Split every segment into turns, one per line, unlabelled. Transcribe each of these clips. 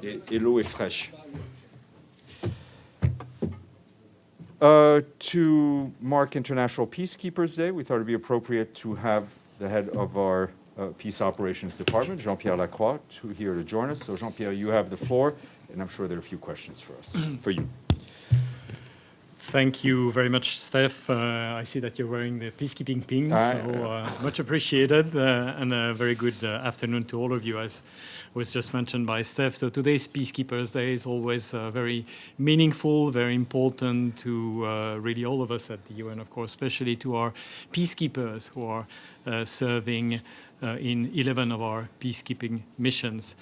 et l'eau est fraîche. To mark International Peacekeepers Day, we thought it would be appropriate to have the head of our Peace Operations Department, Jean-Pierre Lacroix, here to join us. So Jean-Pierre, you have the floor, and I'm sure there are a few questions for us, for you.
Thank you very much, Steph. I see that you're wearing the peacekeeping pin, so much appreciated, and a very good afternoon to all of you. As was just mentioned by Steph, so today's Peacekeepers Day is always very meaningful, very important to really all of us at the UN, of course, especially to our peacekeepers who are serving in 11 of our peacekeeping missions.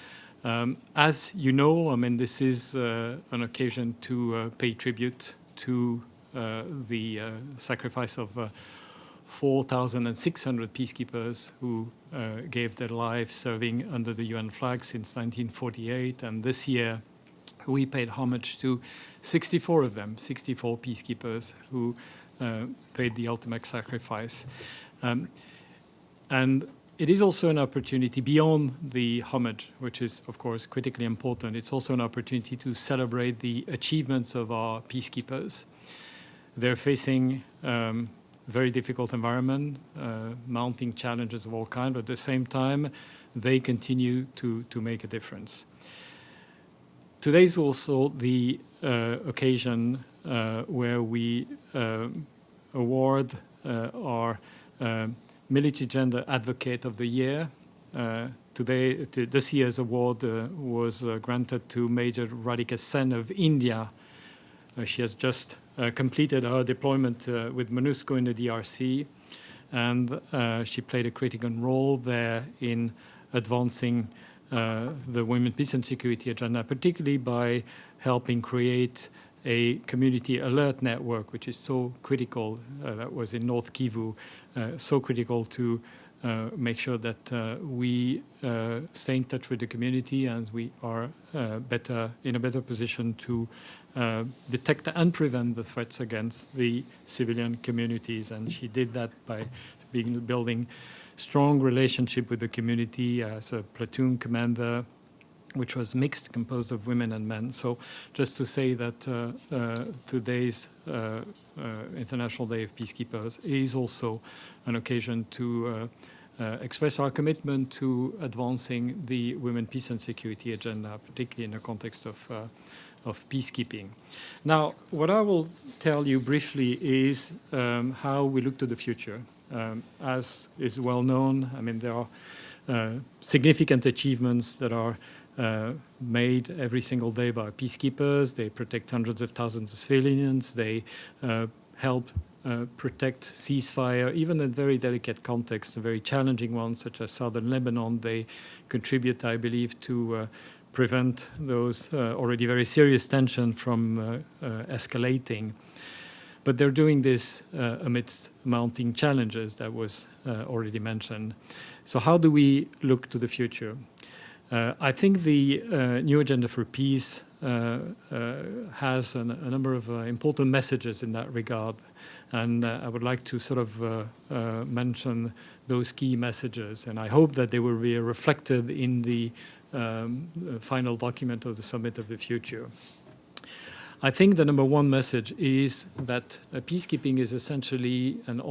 As you know, I mean, this is an occasion to pay tribute to the sacrifice of 4,600 peacekeepers who gave their lives serving under the UN flag since 1948. And this year, we paid homage to 64 of them, 64 peacekeepers who paid the ultimate sacrifice. And it is also an opportunity beyond the homage, which is, of course, critically important. It's also an opportunity to celebrate the achievements of our peacekeepers. They're facing very difficult environment, mounting challenges of all kinds, but at the same time, they continue to make a difference. Today is also the occasion where we award our Military Gender Advocate of the Year. This year's award was granted to Major Radhika Sen of India. She has just completed her deployment with MONUSCO in the DRC, and she played a critical role there in advancing the Women, Peace and Security agenda, particularly by helping create a community alert network, which is so critical, that was in North Kivu, so critical to make sure that we stay in touch with the community and we are in a better position to detect and prevent the threats against the civilian communities. And she did that by building strong relationship with the community as a platoon commander, which was mixed, composed of women and men. So just to say that today's International Day of Peacekeepers is also an occasion to express our commitment to advancing the Women, Peace and Security agenda, particularly in the context of peacekeeping. Now, what I will tell you briefly is how we look to the future. As is well known, I mean, there are significant achievements that are made every single day by peacekeepers. They protect hundreds of thousands of civilians. They help protect ceasefire, even in very delicate contexts, very challenging ones such as southern Lebanon. They contribute, I believe, to prevent those already very serious tension from escalating. But they're doing this amidst mounting challenges that was already mentioned. So how do we look to the future? I think the new Agenda for Peace has a number of important messages in that regard. And I would like to sort of mention those key messages. And I hope that they will be reflected in the final document of the Summit of the Future. I think the number one message is that peacekeeping is essentially and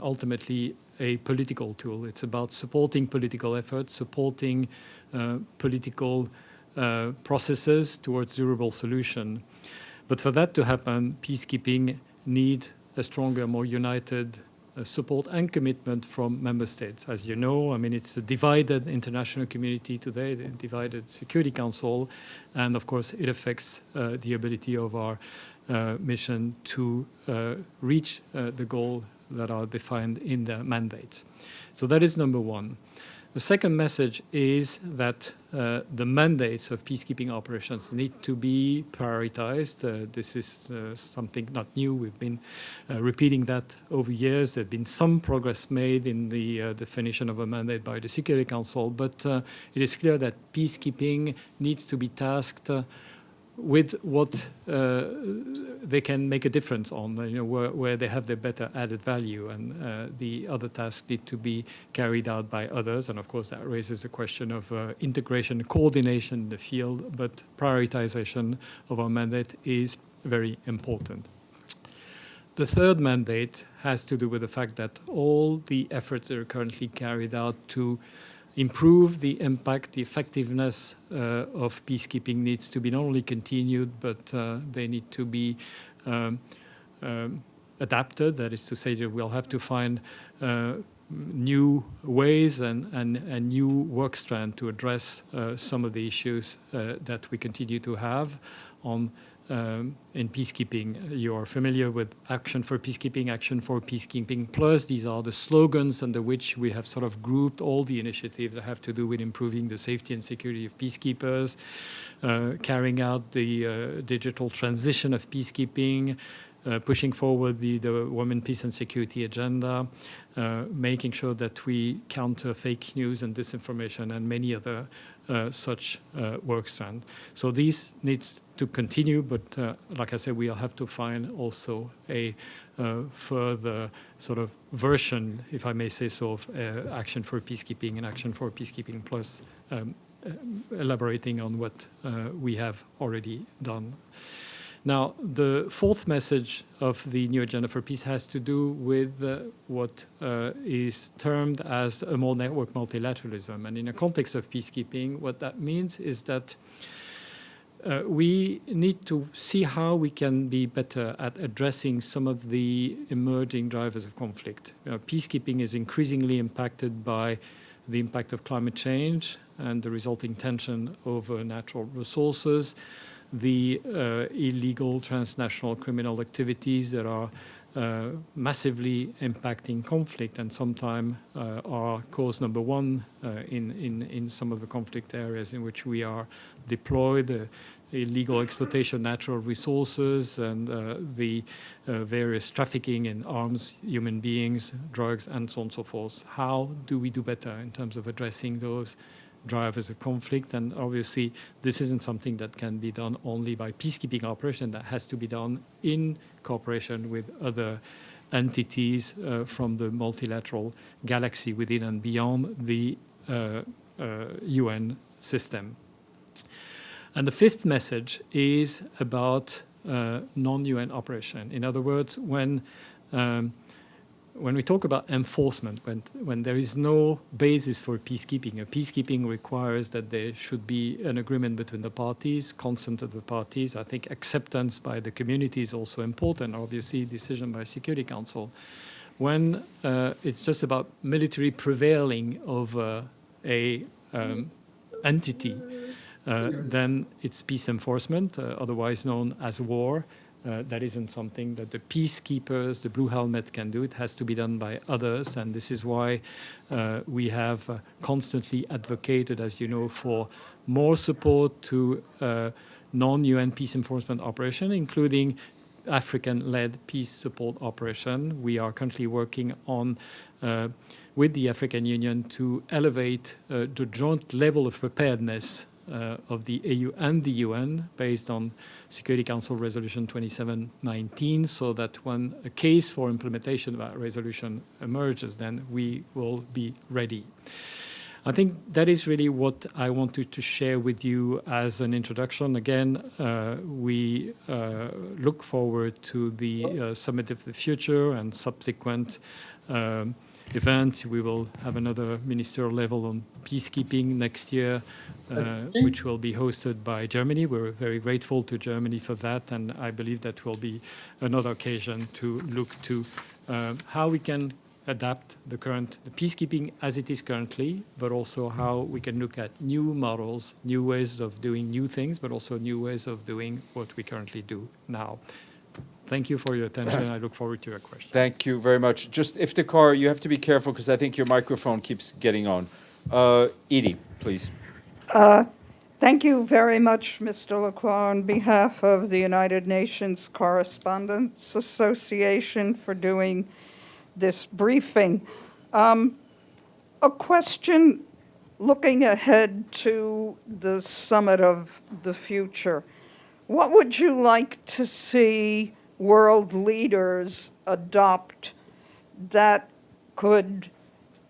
ultimately a political tool. It's about supporting political efforts, supporting political processes towards durable solution. But for that to happen, peacekeeping needs a stronger, more united support and commitment from member states. As you know, I mean, it's a divided international community today, the divided Security Council, and of course it affects the ability of our mission to reach the goal that are defined in the mandates. So that is number one. The second message is that the mandates of peacekeeping operations need to be prioritized. This is something not new. We've been repeating that over years. There's been some progress made in the definition of a mandate by the Security Council, but it is clear that peacekeeping needs to be tasked with what they can make a difference on, where they have their better added value, and the other tasks need to be carried out by others. And of course, that raises a question of integration, coordination in the field, but prioritization of our mandate is very important. The third mandate has to do with the fact that all the efforts that are currently carried out to improve the impact, the effectiveness of peacekeeping needs to be not only continued, but they need to be adapted. That is to say that we'll have to find new ways and new work strand to address some of the issues that we continue to have on in peacekeeping. You are familiar with Action for Peacekeeping, Action for Peacekeeping Plus. These are the slogans under which we have sort of grouped all the initiatives that have to do with improving the safety and security of peacekeepers, carrying out the digital transition of peacekeeping, pushing forward the Women, Peace and Security agenda, making sure that we counter fake news and disinformation, and many other such work strands. So these needs to continue, but like I said, we'll have to find also a further sort of version, if I may say so, of Action for Peacekeeping and Action for Peacekeeping Plus, elaborating on what we have already done. Now, the fourth message of the new Agenda for Peace has to do with what is termed as a more network multilateralism. And in a context of peacekeeping, what that means is that we need to see how we can be better at addressing some of the emerging drivers of conflict. Peacekeeping is increasingly impacted by the impact of climate change and the resulting tension over natural resources, the illegal transnational criminal activities that are massively impacting conflict and sometimes are cause number one in some of the conflict areas in which we are deployed, illegal exploitation of natural resources and the various trafficking in arms, human beings, drugs, and so on and so forth. How do we do better in terms of addressing those drivers of conflict? And obviously, this isn't something that can be done only by peacekeeping operation. That has to be done in cooperation with other entities from the multilateral galaxy within and beyond the UN system. And the fifth message is about non-UN operation. In other words, when we talk about enforcement, when there is no basis for peacekeeping requires that there should be an agreement between the parties, consent of the parties. I think acceptance by the community is also important, obviously decision by Security Council. When it's just about military prevailing over a entity, then it's peace enforcement, otherwise known as war. That isn't something that the peacekeepers, the blue helmet, can do. It has to be done by others, and this is why we have constantly advocated, as you know, for more support to non-UN peace enforcement operation, including African-led peace support operation. We are currently working on with the African Union to elevate the joint level of preparedness of the AU and the UN based on Security Council Resolution 2719, so that when a case for implementation of that resolution emerges, then we will be ready. I think that is really what I wanted to share with you as an introduction. Again, we look forward to the Summit of the Future and subsequent event. We will have another ministerial level on peacekeeping next year, which will be hosted by Germany. We're very grateful to Germany for that, and I believe that will be another occasion to look to how we can adapt the peacekeeping as it is currently, but also how we can look at new models, new ways of doing new things, but also new ways of doing what we currently do now. Thank you for your attention. I look forward to your questions.
Thank you very much. Just Iftikhar, you have to be careful because I think your microphone keeps getting on. Edie, please.
Thank you very much, Mr. Lacroix, on behalf of the United Nations Correspondents Association for doing this briefing. A question looking ahead to the Summit of the Future. what would you like to see world leaders adopt that could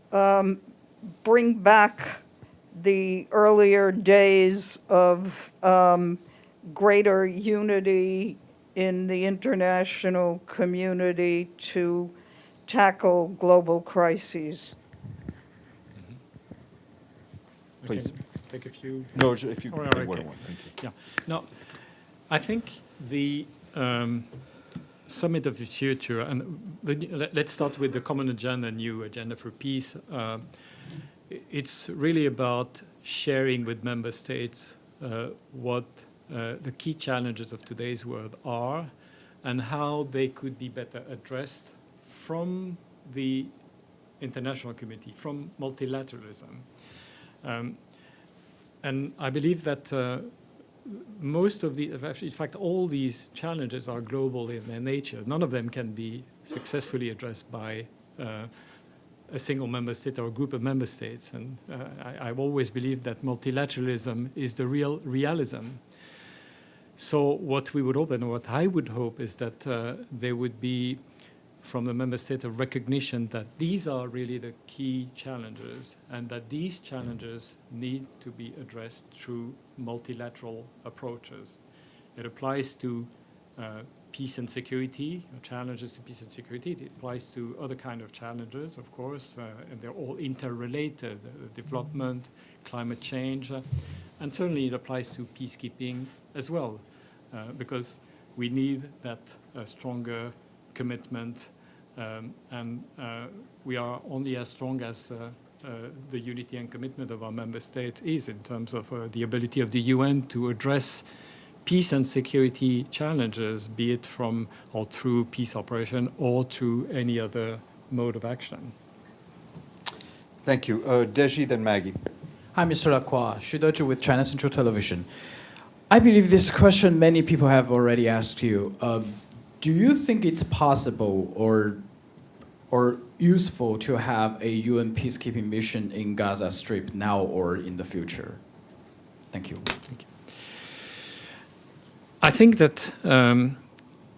bring back the earlier days of greater unity in the international community to tackle global crises?
Please.
Take a few.
No, if you
Oh,
take
okay.
one, thank you.
Yeah. No, I think the Summit of the Future, and let's start with the Common Agenda, New Agenda for Peace. It's really about sharing with member states what the key challenges of today's world are and how they could be better addressed from the international community, from multilateralism. And I believe that most of in fact, all these challenges are global in their nature. None of them can be successfully addressed by a single member state or a group of member states. And I've always believed that multilateralism is the real realism. So what we would hope, and what I would hope, is that there would be, from the member state, a recognition that these are really the key challenges and that these challenges need to be addressed through multilateral approaches. It applies to peace and security, challenges to peace and security. It applies to other kind of challenges, of course, and they're all interrelated, development, climate change, and certainly it applies to peacekeeping as well, because we need that stronger commitment, and we are only as strong as the unity and commitment of our member states is in terms of the ability of the UN to address peace and security challenges, be it from or through peace operation or through any other mode of action.
Thank you. Deji, then Maggie.
Hi, Mr. Lacroix. Shudoju with China Central Television. I believe this question many people have already asked you. Do you think it's possible or useful to have a UN peacekeeping mission in Gaza Strip now or in the future? Thank you.
Thank you. I think that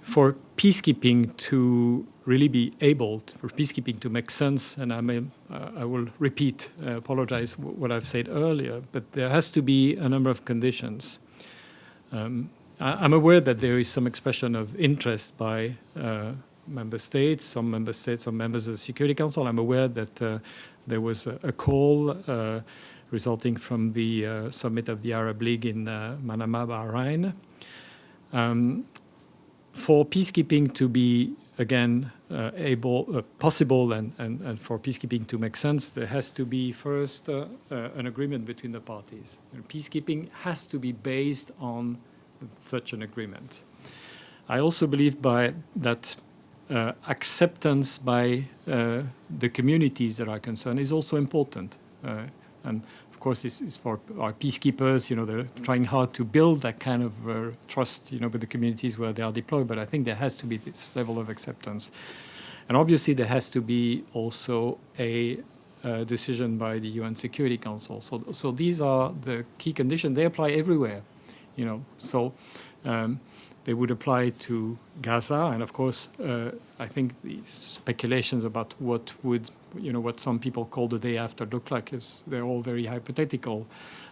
for peacekeeping to really be able, for peacekeeping to make sense, and I will repeat, apologize what I've said earlier, but there has to be a number of conditions. I'm aware that there is some expression of interest by member states, some members of the Security Council. I'm aware that there was a call resulting from the summit of the Arab League in Manama, Bahrain. For peacekeeping to be, again, possible and for peacekeeping to make sense, there has to be first an agreement between the parties. Peacekeeping has to be based on such an agreement. I also believe that acceptance by the communities that are concerned is also important. And of course, it's for our peacekeepers, they're trying hard to build that kind of trust, with the communities where they are deployed. But I think there has to be this level of acceptance. And obviously, there has to be also a decision by the UN Security Council. So these are the key conditions. They apply everywhere, So they would apply to Gaza. And of course, I think the speculations about what some people call the day after look like they're all very hypothetical,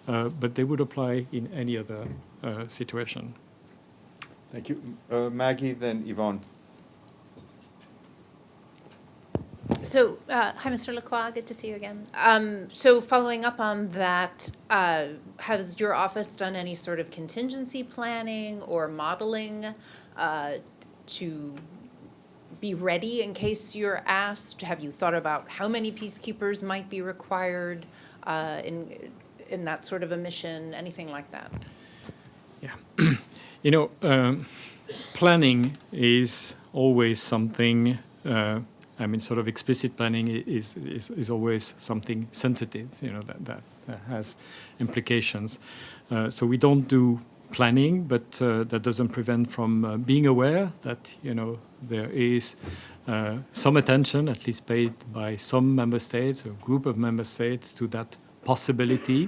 but they would apply in any other situation.
Thank you. Maggie, then Yvonne.
So, hi, Mr. Lacroix. Good to see you again. So, following up on that, has your office done any sort of contingency planning or modeling to be ready in case you're asked? Have you thought about how many peacekeepers might be required in that sort of a mission? Anything like that?
Yeah. Planning is always something. Sort of explicit planning is always something sensitive, that has implications. So we don't do planning, but that doesn't prevent from being aware that, there is some attention, at least paid by some member states, a group of member states, to that possibility.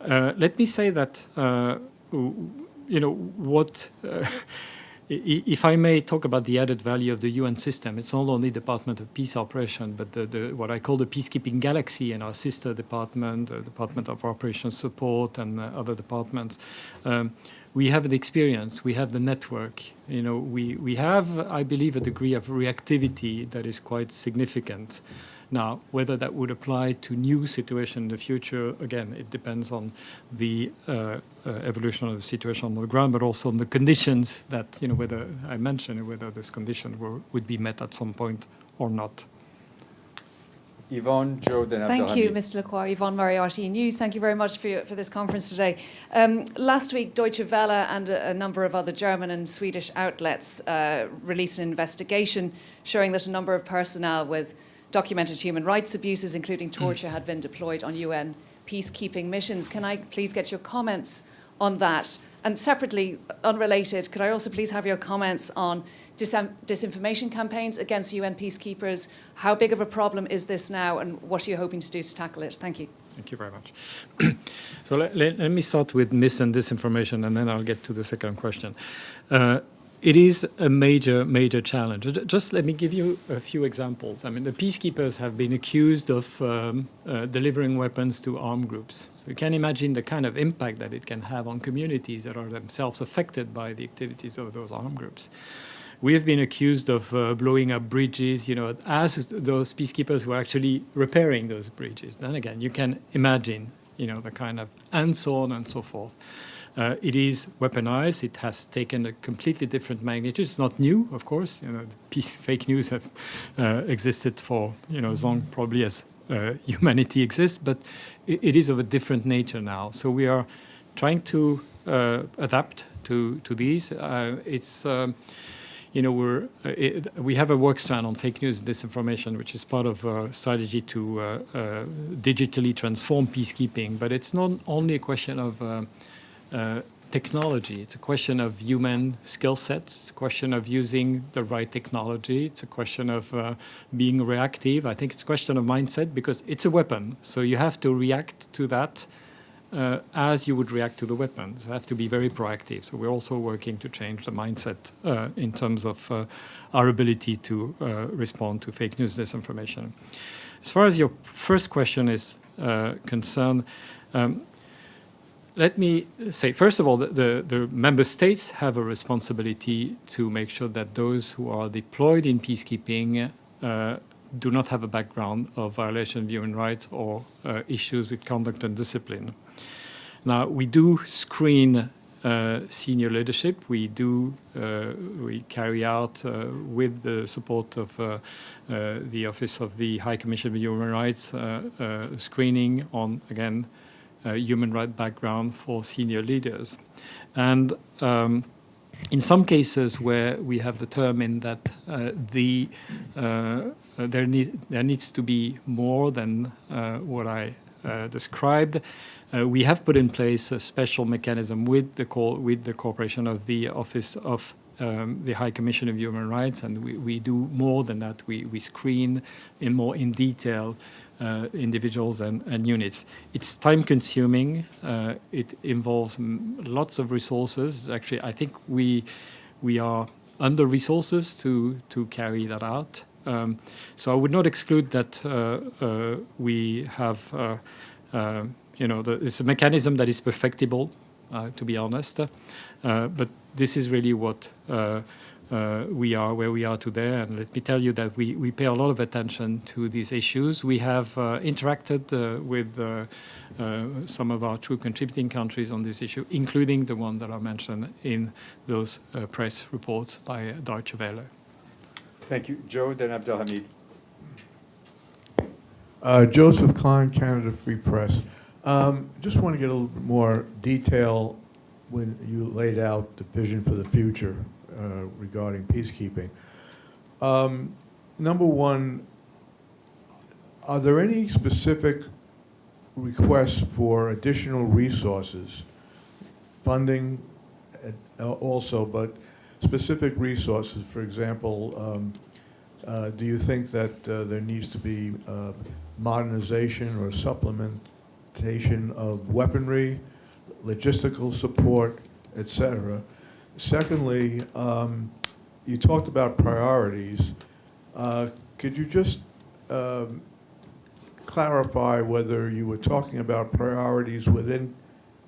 Let me say that, what if I may talk about the added value of the UN system, it's not only Department of Peace Operation, but the what I call the peacekeeping galaxy and our sister department, Department of Operations Support, and other departments. We have the experience, we have the network. We have, I believe, a degree of reactivity that is quite significant. Now, whether that would apply to new situations in the future, again, it depends on the evolution of the situation on the ground, but also on the conditions that, whether I mentioned, whether this condition would be met at some point or not.
Yvonne, Joe, then
Thank you,
Abdelhamid.
Mr. Lacroix. Yvonne Murray, RTE News. Thank you very much for this conference today. Last week, Deutsche Welle and a number of other German and Swedish outlets released an investigation showing that a number of personnel with documented human rights abuses, including torture, had been deployed on UN peacekeeping missions. Can I please get your comments on that? And separately, unrelated, could I also please have your comments on disinformation campaigns against UN peacekeepers? How big of a problem is this now, and what are you hoping to do to tackle it? Thank you.
Thank you very much. So let me start with mis and disinformation, and then I'll get to the second question. It is a major challenge. Just let me give you a few examples. I mean, the peacekeepers have been accused of delivering weapons to armed groups. So you can imagine the kind of impact that it can have on communities that are themselves affected by the activities of those armed groups. We have been accused of blowing up bridges, as those peacekeepers were actually repairing those bridges. Then again, you can imagine, the kind of, and so on and so forth. It is weaponized. It has taken a completely different magnitude. It's not new, of course. Fake news have existed for as long probably as humanity exists, but it is of a different nature now. So we are trying to adapt to these. We have a work strand on fake news, disinformation, which is part of our strategy to digitally transform peacekeeping. But it's not only a question of technology. It's a question of human skill sets. It's a question of using the right technology. It's a question of being reactive. I think it's a question of mindset, because it's a weapon. So you have to react to that as you would react to the weapon. So you have to be very proactive. So we're also working to change the mindset in terms of our ability to respond to fake news, disinformation. As far as your first question is concerned, let me say, first of all, the member states have a responsibility to make sure that those who are deployed in peacekeeping do not have a background of violation of human rights or issues with conduct and discipline. Now, we do screen senior leadership. We carry out, with the support of the Office of the High Commissioner for Human Rights, screening on, again, human rights background for senior leaders. And in some cases where we have determined that there needs to be more than what I described, we have put in place a special mechanism with the cooperation of the Office of the High Commissioner of Human Rights, and we do more than that. We screen in detail individuals and units. It's time-consuming. It involves lots of resources. Actually, I think we are under resources to carry that out. So I would not exclude that we have, it's a mechanism that is perfectible, to be honest. But this is really what we are, where we are today. And let me tell you that we pay a lot of attention to these issues. We have interacted with some of our true contributing countries on this issue, including the one that I mentioned in those press reports by Deutsche Welle.
Thank you. Joe, then Abdelhamid.
Joseph Klein, Canada Free Press. Just want to get a little bit more detail when you laid out the vision for the future regarding peacekeeping. Number one, are there any specific requests for additional resources, funding also, but specific resources? For example, do you think that there needs to be modernization or supplementation of weaponry, logistical support, et cetera. Secondly, you talked about priorities. Could you just clarify whether you were talking about priorities within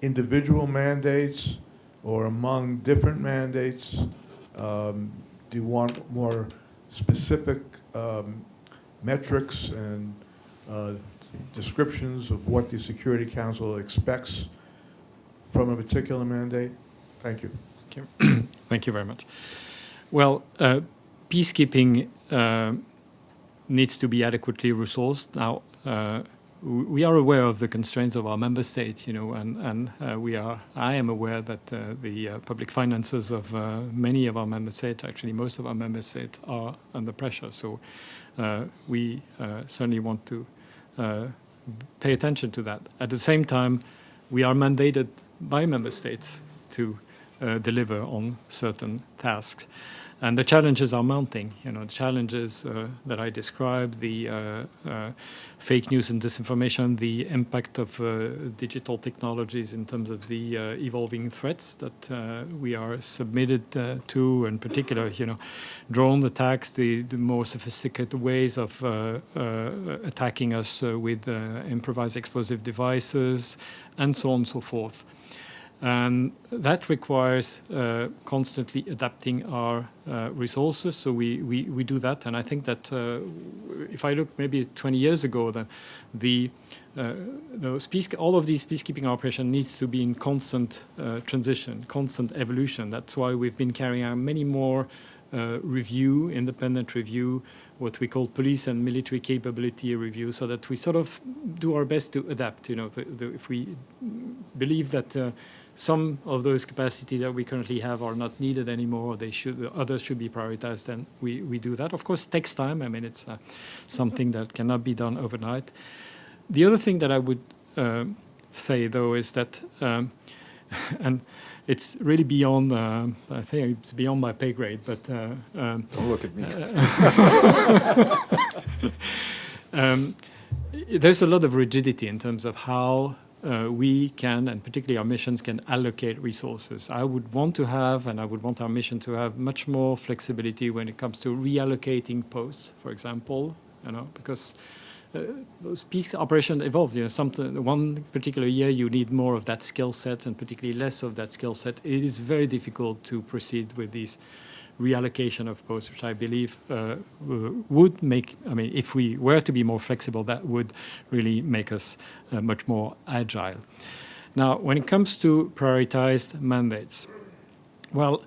individual mandates or among different mandates? Do you want more specific metrics and descriptions of what the Security Council expects from a particular mandate? Thank you.
Thank you. Thank you very much. Well, peacekeeping needs to be adequately resourced. Now, we are aware of the constraints of our member states, you know, and I am aware that the public finances of many of our member states, actually most of our member states, are under pressure. So we certainly want to pay attention to that. At the same time, we are mandated by member states to deliver on certain tasks. And the challenges are mounting. You know, the challenges that I described, the fake news and disinformation, the impact of digital technologies in terms of the evolving threats that we are submitted to, in particular, you know, drone attacks, the more sophisticated ways of attacking us with improvised explosive devices, and so on and so forth. And that requires constantly adapting our resources. So we do that. And I think that if I look maybe 20 years ago, then all of these peacekeeping operations needs to be in constant transition, constant evolution. That's why we've been carrying out many more independent review, what we call police and military capability review, so that we sort of do our best to adapt. You know, if we believe that some of those capacities that we currently have are not needed anymore, others should be prioritized, then we do that. Of course, it takes time. I mean, it's something that cannot be done overnight. The other thing that I would say, though, is that, and it's really beyond, I think it's beyond my pay grade, but...
Don't look at me.
There's a lot of rigidity in terms of how we can, and particularly our missions, can allocate resources. I would want to have, and I would want our mission to have, much more flexibility when it comes to reallocating posts, for example, you know, because those peace operations evolve. You know, one particular year you need more of that skill set, and particularly less of that skill set. It is very difficult to proceed with these reallocation of posts, which I believe would make, I mean, if we were to be more flexible, that would really make us much more agile. Now, when it comes to prioritized mandates, well,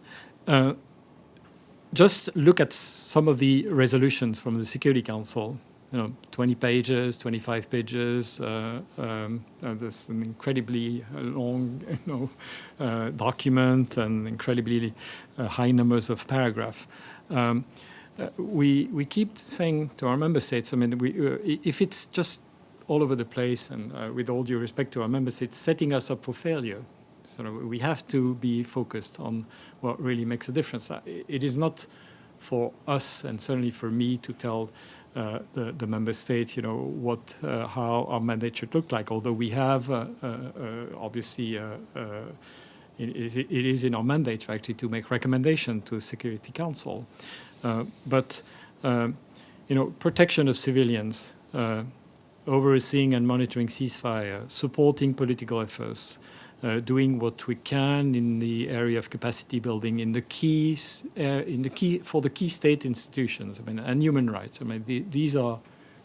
just look at some of the resolutions from the Security Council. You know, 20 pages, 25 pages. There's an incredibly long, document and incredibly high numbers of paragraphs. We keep saying to our member states, I mean, if it's just all over the place, and with all due respect to our member states, setting us up for failure. So we have to be focused on what really makes a difference. It is not for us, and certainly for me, to tell the member states, you know, how our mandate should look like. Although we have, obviously, it is in our mandate actually to make recommendation to the Security Council. But you know, protection of civilians, overseeing and monitoring ceasefire, supporting political efforts, doing what we can in the area of capacity building in the key state institutions, I mean, and human rights. I mean, these are,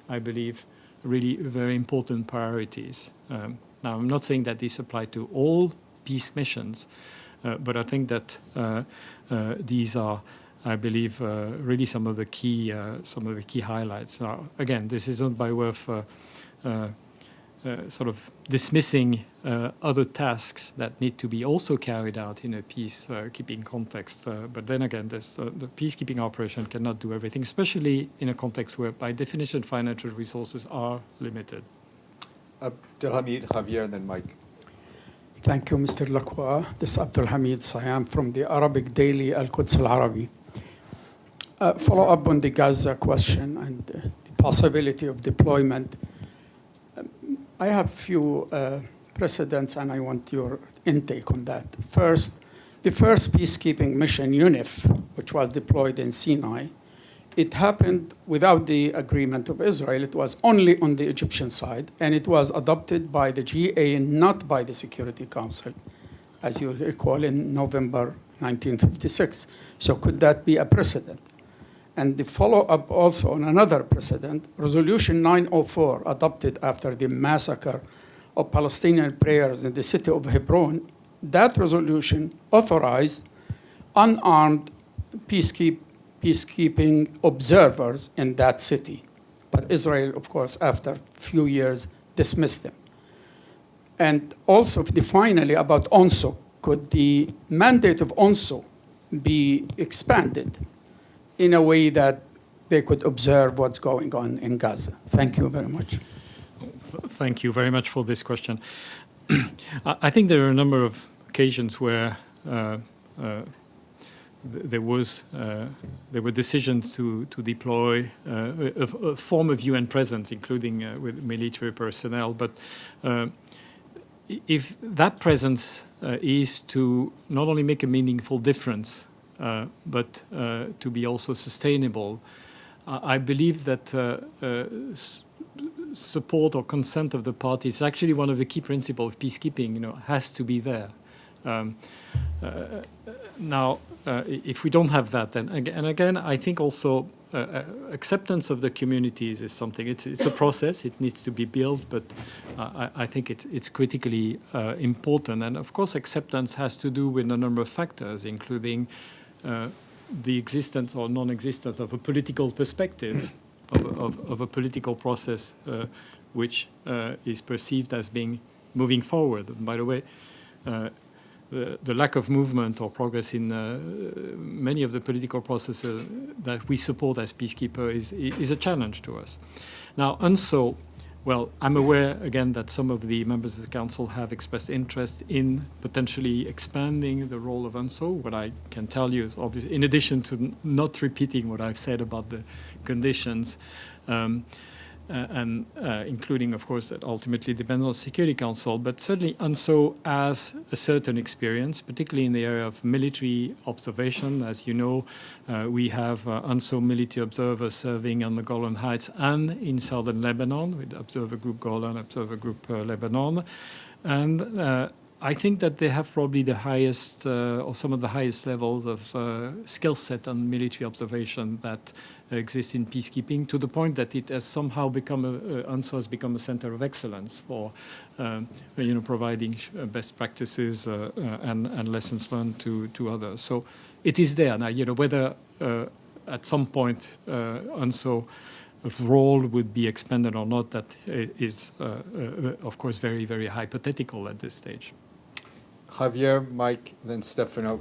I believe, really very important priorities. Now, I'm not saying that these apply to all peace missions, but I think that these are, I believe, really some of the key highlights. Now, again, this isn't by way of sort of dismissing other tasks that need to be also carried out in a peacekeeping context. But then again, the peacekeeping operation cannot do everything, especially in a context where, by definition, financial resources are limited.
Abdelhamid, Javier, and then Mike.
Thank you, Mr. Lacroix. This is Abdelhamid Sayam from the Arabic daily Al-Quds Al-Arabi. Follow up on the Gaza question and the possibility of deployment. I have few precedents, and I want your intake on that. First, The first peacekeeping mission, UNIF, which was deployed in Sinai, it happened without the agreement of Israel. It was only on the Egyptian side, and it was adopted by the GA, not by the Security Council, as you recall, in November 1956. So could that be a precedent? And the follow-up also on another precedent, Resolution 904, adopted after the massacre of Palestinian prayers in the city of Hebron, that resolution authorized unarmed peacekeeping observers in that city. But Israel, of course, after a few years, dismissed them. And also, finally, about UNSO, could the mandate of UNSO be expanded in a way that they could observe what's going on in Gaza? Thank you very much.
Thank you very much for this question. I think there are a number of occasions where there were decisions to deploy a form of UN presence, including with military personnel. But if that presence is to not only make a meaningful difference, but to be also sustainable, I believe that support or consent of the parties is actually one of the key principles of peacekeeping. Has to be there. Now, if we don't have that, then again, I think also acceptance of the communities is something. It's a process. It needs to be built, but I think it's critically important. And of course, acceptance has to do with a number of factors, including the existence or non-existence of a political perspective, of a political process which is perceived as being moving forward. And by the way, the lack of movement or progress in many of the political processes that we support as peacekeepers is a challenge to us. Now, UNSO, well, I'm aware, again, that some of the members of the Council have expressed interest in potentially expanding the role of UNSO. What I can tell you is, obviously, in addition to not repeating what I've said about the conditions, and including, of course, that ultimately depends on the Security Council, but certainly UNSO has a certain experience, particularly in the area of military observation. As you know, we have UNSO military observers serving on the Golan Heights and in southern Lebanon with Observer Group Golan, Observer Group Lebanon. And I think that they have probably the highest or some of the highest levels of skill set on military observation that exists in peacekeeping, to the point that it has somehow become UNSO has become a center of excellence for providing best practices and lessons learned to others. So it is there now. Whether at some point UNSO role would be expanded or not, that is of course very, very hypothetical at this stage.
Javier, Mike, then Stefano.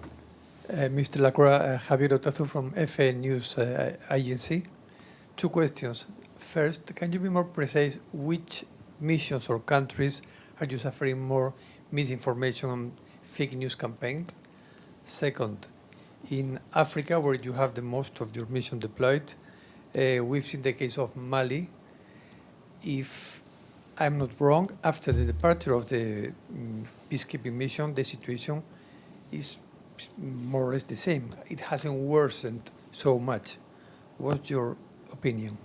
Mr. Lacroix, Javier Otazu from FA News Agency. Two questions. First, can you be more precise which missions or countries are you suffering more misinformation and fake news campaigns? Second, in Africa, where you have the most of your mission deployed, we've seen the case of Mali. If I'm not wrong, after the departure of the peacekeeping mission, the situation is more or less the same. It hasn't worsened so much. What's your opinion?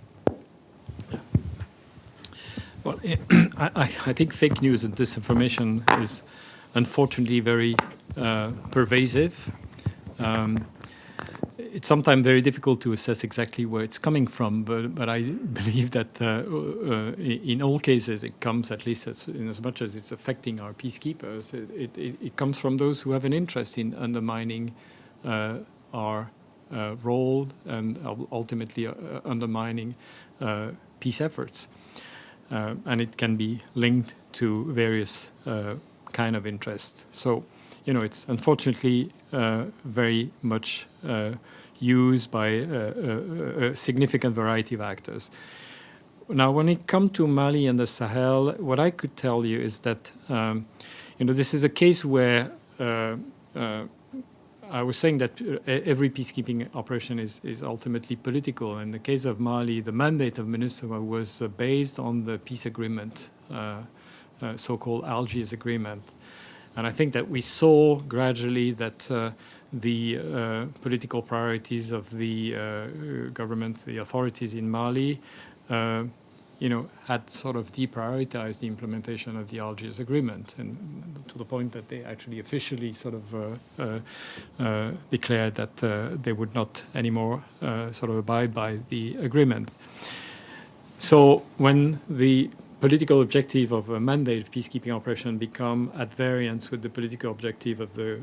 Well, I think fake news and disinformation is unfortunately very pervasive. It's sometimes very difficult to assess exactly where it's coming from, but I believe that in all cases it comes, at least in as much as it's affecting our peacekeepers, it comes from those who have an interest in undermining our role and ultimately undermining peace efforts. And it can be linked to various kind of interests. So, it's unfortunately very much used by a significant variety of actors. Now, when it comes to Mali and the Sahel, what I could tell you is that, this is a case where I was saying that every peacekeeping operation is ultimately political. In the case of Mali, the mandate of MINUSMA was based on the peace agreement, so-called Algiers Agreement. And I think that we saw gradually that the political priorities of the government, the authorities in Mali, had sort of deprioritized the implementation of the Algiers Agreement, and to the point that they actually officially sort of declared that they would not anymore sort of abide by the agreement. So when the political objective of a mandate of peacekeeping operation become at variance with the political objective of the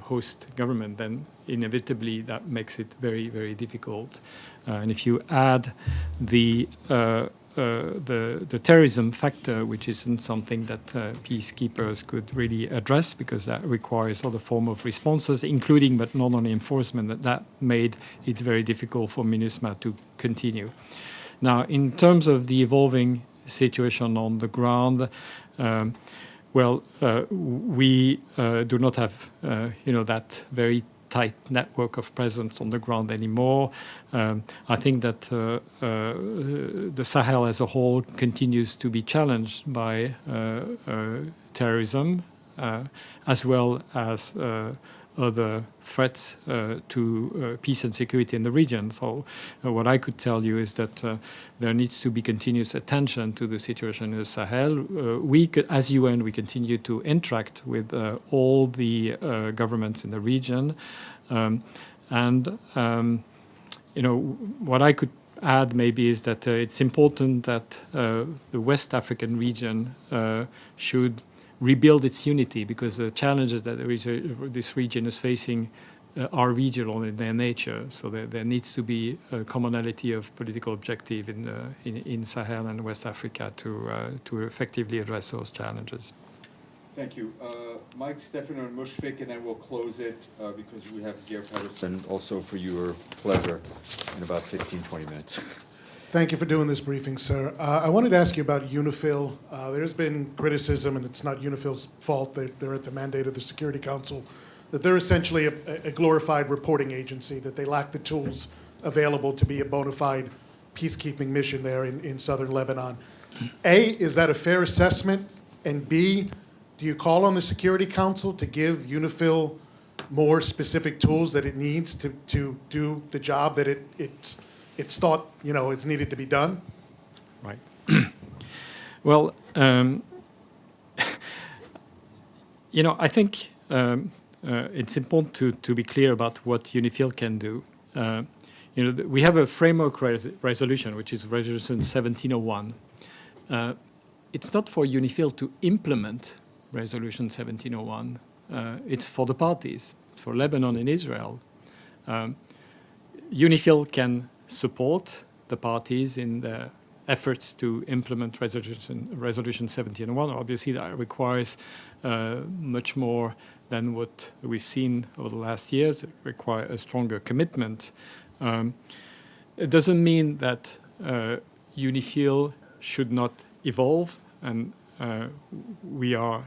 host government, then inevitably that makes it very, very difficult. And if you add the terrorism factor, which isn't something that peacekeepers could really address because that requires other form of responses, including but not only enforcement, that made it very difficult for MINUSMA to continue. Now, in terms of the evolving situation on the ground, we do not have that very tight network of presence on the ground anymore. I think that the Sahel as a whole continues to be challenged by terrorism as well as other threats to peace and security in the region. So what I could tell you is that there needs to be continuous attention to the situation in the Sahel. As UN, we continue to interact with all the governments in the region. What I could add maybe is that it's important that the West African region should rebuild its unity, because the challenges that this region is facing are regional in their nature. So there needs to be a commonality of political objective in Sahel and West Africa to effectively address those challenges.
Thank you. Mike, Stefano, and Mushfiq, and then we'll close it because we have Geir Patterson also for your pleasure in about 15, 20 minutes.
Thank you for doing this briefing, sir. I wanted to ask you about UNIFIL. There's been criticism, and it's not UNIFIL's fault, they're at the mandate of the Security Council, that they're essentially a glorified reporting agency, that they lack the tools available to be a bona fide peacekeeping mission there in southern Lebanon. A, is that a fair assessment? And B, do you call on the Security Council to give UNIFIL more specific tools that it needs to do the job that it's thought, it's needed to be done?
Right. Well, I think it's important to be clear about what UNIFIL can do. We have a framework resolution, which is Resolution 1701. It's not for UNIFIL to implement Resolution 1701. It's for the parties. It's for Lebanon and Israel. UNIFIL can support the parties in their efforts to implement Resolution 1701. Obviously, that requires much more than what we've seen over the last years. It requires a stronger commitment. It doesn't mean that UNIFIL should not evolve, and we are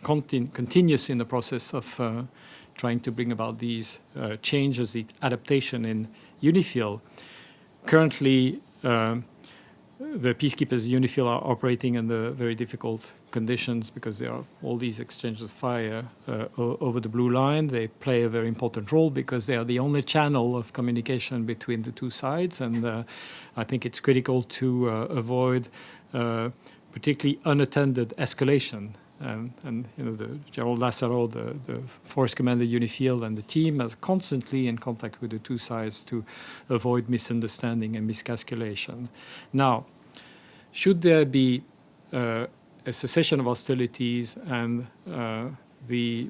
continuous in the process of trying to bring about these changes, the adaptation in UNIFIL. Currently, the peacekeepers in UNIFIL are operating under very difficult conditions because there are all these exchanges of fire over the blue line. They play a very important role because they are the only channel of communication between the two sides, and I think it's critical to avoid particularly unattended escalation. And the General Lazaro, the force commander UNIFIL, and the team are constantly in contact with the two sides to avoid misunderstanding and miscalculation. Now, should there be a cessation of hostilities and the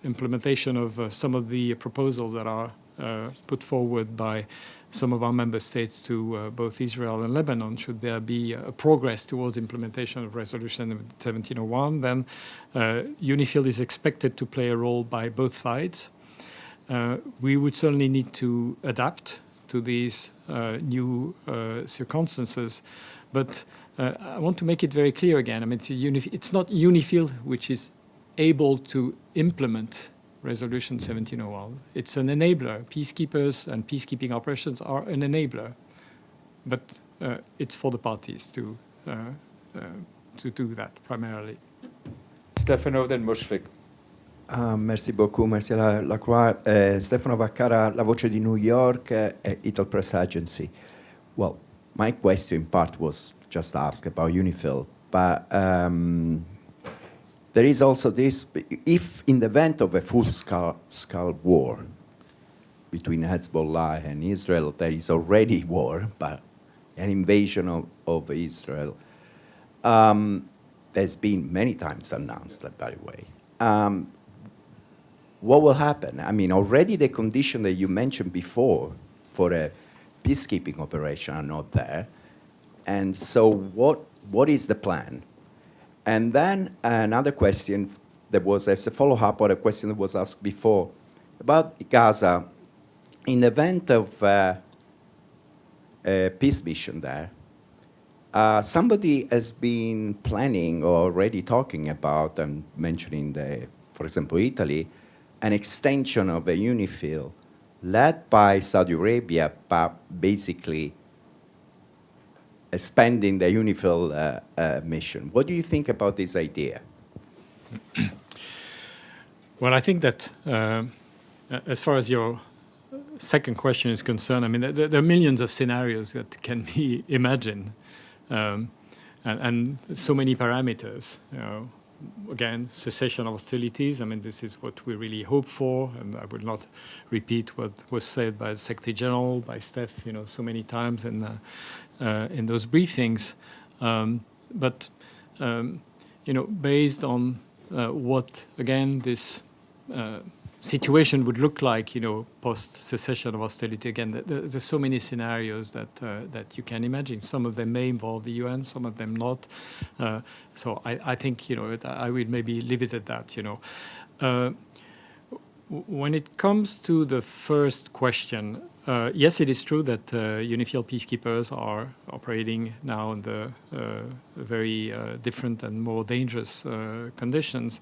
implementation of some of the proposals that are put forward by some of our member states to both Israel and Lebanon, should there be a progress towards implementation of Resolution 1701, then UNIFIL is expected to play a role by both sides. We would certainly need to adapt to these new circumstances, but I want to make it very clear again. I mean, it's not UNIFIL which is able to implement Resolution 1701. It's an enabler. Peacekeepers and peacekeeping operations are an enabler, but it's for the parties to do that primarily.
Stefano, then Mushfiq.
Merci beaucoup, merci Lacroix. Stefano Vaccara, La Voce di New York, Ital Press Agency. Well, my question in part was just asked about UNIFIL, but there is also this, if in the event of a full-scale war between Hezbollah and Israel, there is already war, but an invasion of Israel, there's been many times announced, by the way. What will happen? I mean, already the condition that you mentioned before for a peacekeeping operation are not there. And so what is the plan? And then another question that was as a follow-up on a question that was asked before about Gaza. In the event of a peace mission there, somebody has been planning or already talking about and mentioning, for example, Italy, an extension of a UNIFIL led by Saudi Arabia, but basically expanding the UNIFIL mission. What do you think about this idea?
Well, I think that as far as your second question is concerned, I mean, there are millions of scenarios that can be imagined, and so many parameters. You know, again, cessation of hostilities. I mean, this is what we really hope for, and I will not repeat what was said by the Secretary General, by Steph, you know, so many times in those briefings. But you know, based on what again this situation would look like, you know, post cessation of hostility. Again, there's so many scenarios that you can imagine. Some of them may involve the UN, some of them not. So I think, you know, I will maybe leave it at that. You know, when it comes to the first question, yes, it is true that UNIFIL peacekeepers are operating now under very different and more dangerous conditions.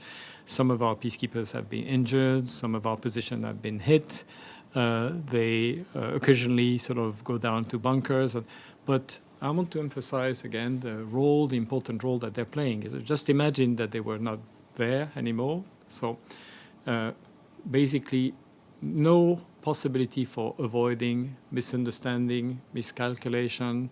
Some of our peacekeepers have been injured, some of our positions have been hit. They occasionally sort of go down to bunkers. But I want to emphasize again the important role that they're playing. Just imagine that they were not there anymore. So basically, no possibility for avoiding misunderstanding, miscalculation,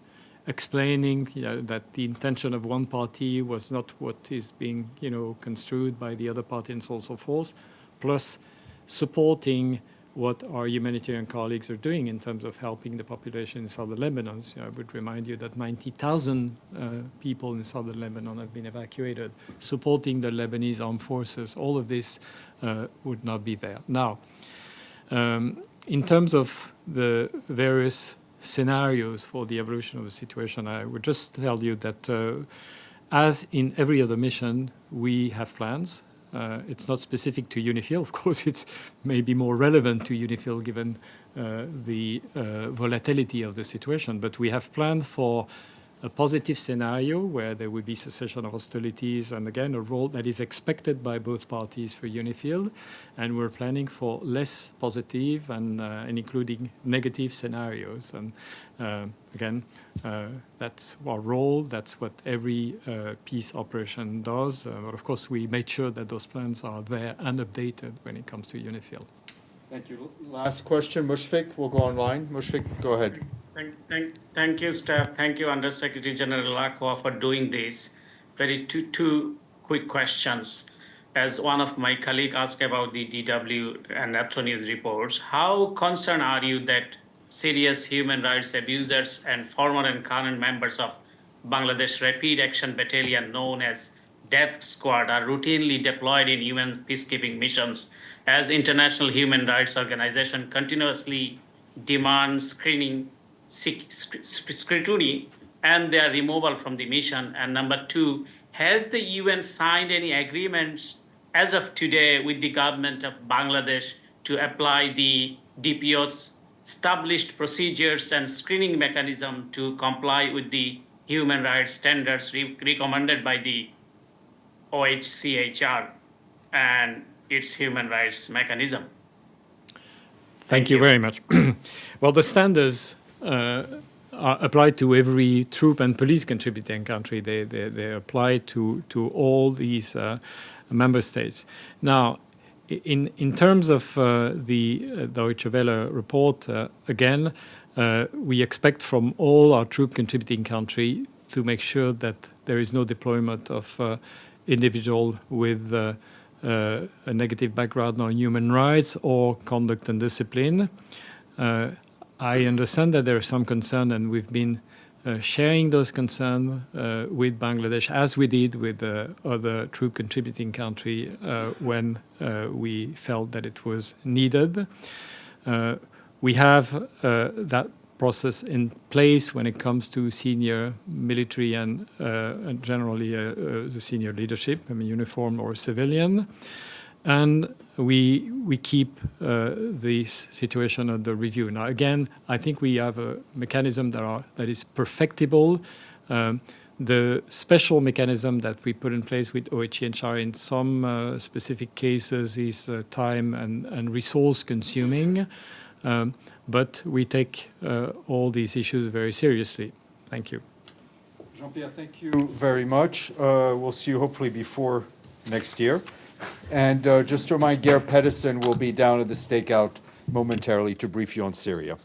explaining, you know, that the intention of one party was not what is being, you know, construed by the other party and so on and so forth, plus supporting what our humanitarian colleagues are doing in terms of helping the population in southern Lebanon. So I would remind you that 90,000 people in southern Lebanon have been evacuated, supporting the Lebanese armed forces. All of this would not be there. Now, in terms of the various scenarios for the evolution of the situation, I would just tell you that as in every other mission, we have plans. It's not specific to UNIFIL. Of course, it's maybe more relevant to UNIFIL given the volatility of the situation. But we have planned for a positive scenario where there would be cessation of hostilities and, again, a role that is expected by both parties for UNIFIL. And we're planning for less positive and including negative scenarios. And, again, that's our role. That's what every peace operation does. But, of course, we made sure that those plans are there and updated when it comes to UNIFIL.
Thank you. Last question, Mushfiq. We'll go online. Mushfiq, go ahead.
Thank you, Steph. Thank you, Under Secretary General Lacroix, for doing this. Two quick questions. As one of my colleagues asked about the DW and Neptunian reports, how concerned are you that serious human rights abusers and former and current members of Bangladesh Rapid Action Battalion, known as Death Squad, are routinely deployed in UN peacekeeping missions, as international human rights organizations continuously demand scrutiny and their removal from the mission? And number two, has the UN signed any agreements as of today with the government of Bangladesh to apply the DPO's established procedures and screening mechanism to comply with the human rights standards recommended by the OHCHR and its human rights mechanism?
Thank you very much. Well, the standards are applied to every troop and police contributing country. They apply to all these member states. Now, in terms of the Deutsche Welle report, again, we expect from all our troop contributing countries to make sure that there is no deployment of individual with a negative background on human rights or conduct and discipline. I understand that there is some concern, and we've been sharing those concerns with Bangladesh, as we did with other troop contributing country when we felt that it was needed. We have that process in place when it comes to senior military and generally the senior leadership, I mean uniform or civilian. And we keep this situation under review. Now, again, I think we have a mechanism that is perfectible. The special mechanism that we put in place with OHCHR in some specific cases is time and resource consuming. But we take all these issues very seriously. Thank you.
Jean-Pierre, thank you very much. We'll see you hopefully before next year. And just to remind, Gare Pedersen will be down at the stakeout momentarily to brief you on Syria.